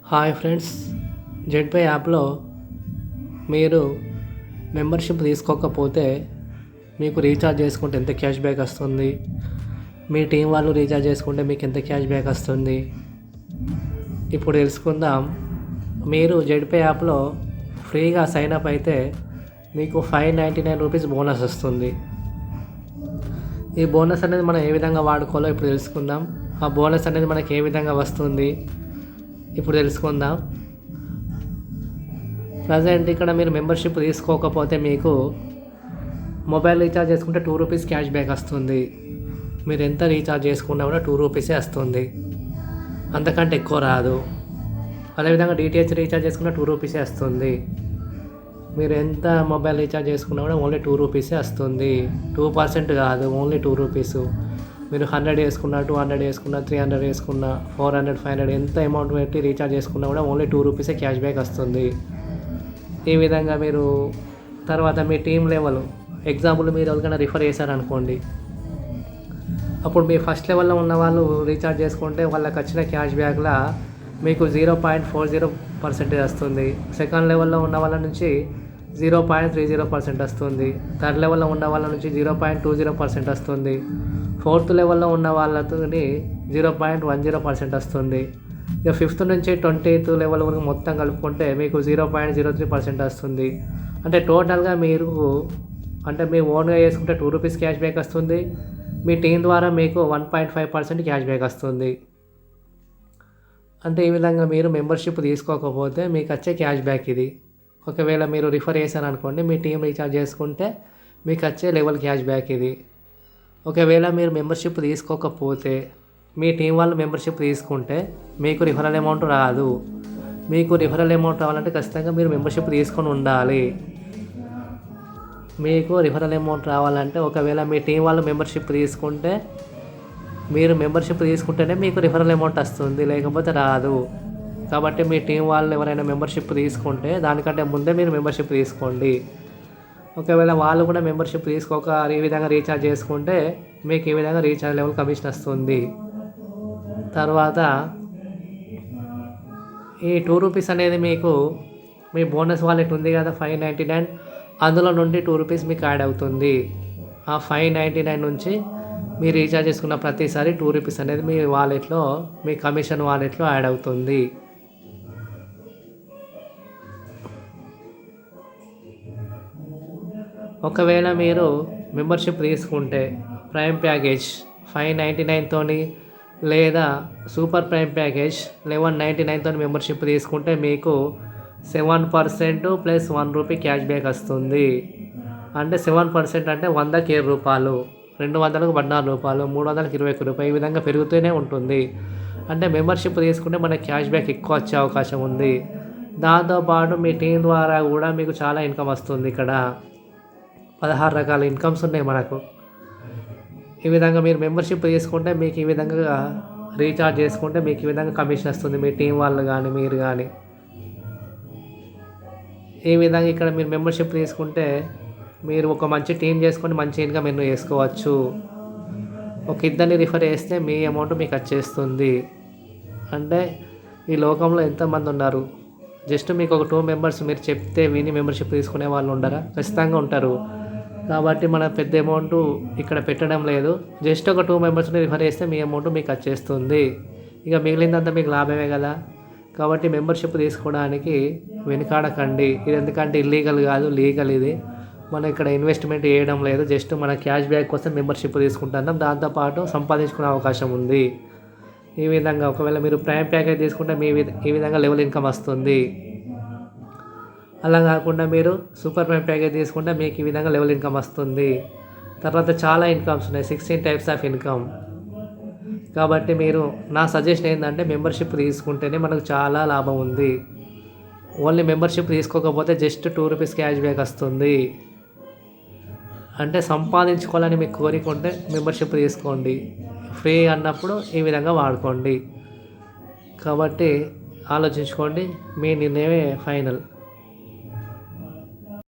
Hi friends, Zedpay యాప్లో మీరు membership తీసుకోకపోతే మీకు రీఛార్జ్ చేసుకుంటే ఎంత క్యాష్ బ్యాక్ వస్తుంది, మీ టీం వాళ్ళు రీఛార్జ్ చేసుకుంటే మీకు ఎంత క్యాష్ బ్యాక్ వస్తుంది ఇప్పుడు తెలుసుకుందాం. మీరు జెడ్పే యాప్లో ఫ్రీగా సైన్ అప్ అయితే మీకు ₹599 బోనస్ వస్తుంది. ఈ బోనస్ అనేది మనం ఏ విధంగా వాడుకోవాలో ఇప్పుడు తెలుసుకుందాం. ఆ బోనస్ అనేది మనకి ఏ విధంగా వస్తుంది ఇప్పుడు తెలుసుకుందాం. ప్రజెంట్ ఇక్కడ మీరు మెంబర్షిప్ తీసుకోకపోతే మీకు మొబైల్ రీఛార్జ్ చేసుకుంటే ₹2 క్యాష్ బ్యాక్ వస్తుంది. మీరు ఎంత రీఛార్జ్ చేసుకున్నా కూడా ₹2 వస్తుంది, అంతకంటే ఎక్కువ రాదు. అదేవిధంగా డిటిహెచ్ రీఛార్జ్ చేసుకున్న ₹2 వస్తుంది. మీరు ఎంత మొబైల్ రీఛార్జ్ చేసుకున్నా కూడా ఓన్లీ ₹2 వస్తుంది. 2% కాదు, ఓన్లీ ₹2. మీరు 100 వేసుకున్నా, 200 వేసుకున్నా, 300 వేసుకున్నా, 400, 500 ఎంత అమౌంట్ పెట్టి రీఛార్జ్ చేసుకున్నా కూడా ఓన్లీ ₹2 క్యాష్ బ్యాక్ వస్తుంది. ఈ విధంగా మీరు తర్వాత మీ టీం లెవెల్ ఎగ్జాంపుల్ మీరు ఎవరికైనా రిఫర్ చేశారనుకోండి, అప్పుడు మీ ఫస్ట్ లెవెల్లో ఉన్న వాళ్ళు రీఛార్జ్ చేసుకుంటే వాళ్ళకి వచ్చిన క్యాష్ బ్యాక్లా మీకు 0.40% వస్తుంది. సెకండ్ లెవెల్లో ఉన్న వాళ్ళ నుంచి 0.30% వస్తుంది. థర్డ్ లెవెల్లో ఉన్న వాళ్ళ నుంచి 0.20% వస్తుంది. ఫోర్త్ లెవెల్లో ఉన్న వాళ్ళతో 0.10% వస్తుంది. ఇక ఫిఫ్త్ నుంచి 20th లెవెల్ వరకు మొత్తం కలుపుకుంటే మీకు 0.03% వస్తుంది. అంటే టోటల్గా మీరు మీ ఓన్గా చేసుకుంటే ₹2 క్యాష్ బ్యాక్ వస్తుంది. మీ టీం ద్వారా మీకు 1.5% క్యాష్ బ్యాక్ వస్తుంది. అంటే ఈ విధంగా మీరు మెంబర్షిప్ తీసుకోకపోతే మీకు వచ్చే క్యాష్ బ్యాక్ ఇది. ఒకవేళ మీరు రిఫర్ చేశారనుకోండి, మీ టీం రీఛార్జ్ చేసుకుంటే మీకు వచ్చే లెవెల్ క్యాష్ బ్యాక్ ఇది. ఒకవేళ మీరు మెంబర్షిప్ తీసుకోకపోతే మీ టీం వాళ్ళు మెంబర్షిప్ తీసుకుంటే మీకు రిఫరల్ అమౌంట్ రాదు. మీకు రిఫరల్ అమౌంట్ రావాలంటే ఖచ్చితంగా మీరు మెంబర్షిప్ తీసుకొని ఉండాలి. మీకు రిఫరల్ అమౌంట్ రావాలంటే ఒకవేళ మీ టీం వాళ్ళు మెంబర్షిప్ తీసుకుంటే మీరు మెంబర్షిప్ తీసుకుంటేనే మీకు రిఫరల్ అమౌంట్ వస్తుంది, లేకపోతే రాదు. కాబట్టి మీ టీం వాళ్ళు ఎవరైనా మెంబర్షిప్ తీసుకుంటే దానికంటే ముందే మీరు మెంబర్షిప్ తీసుకోండి. ఒకవేళ వాళ్ళు కూడా మెంబర్షిప్ తీసుకోక ఈ విధంగా రీఛార్జ్ చేసుకుంటే మీకు ఈ విధంగా రీఛార్జ్ లెవెల్ కమిషన్ వస్తుంది. తర్వాత ఈ ₹2 అనేది మీకు మీ బోనస్ వాలెట్ ఉంది కదా $599, అందులో నుండి ₹2 మీకు యాడ్ అవుతుంది. ఆ $599 నుంచి మీరు రీఛార్జ్ చేసుకున్న ప్రతిసారి ₹2 అనేది మీ వాలెట్లో, మీ కమిషన్ వాలెట్లో యాడ్ అవుతుంది. ఒకవేళ మీరు మెంబర్షిప్ తీసుకుంటే ప్రైమ్ ప్యాకేజ్ $599 లేదా సూపర్ ప్రైమ్ ప్యాకేజ్ $1199 మెంబర్షిప్ తీసుకుంటే మీకు 7% ప్లస్ ₹1 క్యాష్ బ్యాక్ వస్తుంది. అంటే 7% అంటే 100కి ₹7, 200కు ₹14, 300కి ₹21 ఈ విధంగా పెరుగుతూనే ఉంటుంది. అంటే మెంబర్షిప్ తీసుకుంటే మనకి క్యాష్ బ్యాక్ ఎక్కువ వచ్చే అవకాశం ఉంది. దాంతోపాటు మీ టీం ద్వారా కూడా మీకు చాలా ఇన్కమ్ వస్తుంది. ఇక్కడ 16 రకాల ఇన్కమ్స్ ఉన్నాయి మనకు. ఈ విధంగా మీరు మెంబర్షిప్ తీసుకుంటే మీకు ఈ విధంగా రీఛార్జ్ చేసుకుంటే మీకు ఈ విధంగా కమిషన్ వస్తుంది, మీ టీం వాళ్ళు కానీ మీరు కానీ. ఈ విధంగా ఇక్కడ మీరు మెంబర్షిప్ తీసుకుంటే మీరు ఒక మంచి టీం చేసుకొని మంచి ఇన్కమ్ ఎన్నో చేసుకోవచ్చు. ఒక ఇద్దరిని రిఫర్ చేస్తే మీ అమౌంట్ మీకు వచ్చేస్తుంది. అంటే ఈ లోకంలో ఎంతమంది ఉన్నారు, జస్ట్ మీకు ఒక 2 మెంబర్స్ మీరు చెప్తే విని మెంబర్షిప్ తీసుకునే వాళ్ళు ఉండరా? ఖచ్చితంగా ఉంటారు. కాబట్టి మన పెద్ద అమౌంట్ ఇక్కడ పెట్టడం లేదు. జస్ట్ ఒక 2 మెంబర్స్ని రిఫర్ చేస్తే మీ అమౌంట్ మీకు వచ్చేస్తుంది. ఇక మిగిలిందంతా మీకు లాభమే కదా. కాబట్టి మెంబర్షిప్ తీసుకోవడానికి వెనుకాడకండి. ఇది ఎందుకంటే ఇల్లీగల్ కాదు, లీగల్ ఇది. మనం ఇక్కడ ఇన్వెస్ట్మెంట్ చేయడం లేదు, జస్ట్ మన క్యాష్ బ్యాక్ కోసం మెంబర్షిప్ తీసుకుంటున్నాం. దాంతోపాటు సంపాదించుకునే అవకాశం ఉంది. ఈ విధంగా ఒకవేళ మీరు ప్రైమ్ ప్యాకేజ్ తీసుకుంటే ఈ విధంగా లెవెల్ ఇన్కమ్ వస్తుంది. అలా కాకుండా మీరు సూపర్ ప్రైమ్ ప్యాకేజ్ తీసుకుంటే మీకు ఈ విధంగా లెవెల్ ఇన్కమ్ వస్తుంది. తర్వాత చాలా ఇన్కమ్స్ ఉన్నాయి, 16 టైప్స్ ఆఫ్ ఇన్కమ్. కాబట్టి మీరు నా సజెషన్ ఏంటంటే మెంబర్షిప్ తీసుకుంటేనే మనకు చాలా లాభం ఉంది. ఓన్లీ మెంబర్షిప్ తీసుకోకపోతే జస్ట్ ₹2 క్యాష్ బ్యాక్ వస్తుంది. అంటే సంపాదించుకోవాలని మీకు కోరిక ఉంటే మెంబర్షిప్ తీసుకోండి, ఫ్రీ అన్నప్పుడు ఈ విధంగా వాడుకోండి. కాబట్టి ఆలోచించుకోండి, మీ నిర్ణయమే ఫైనల్.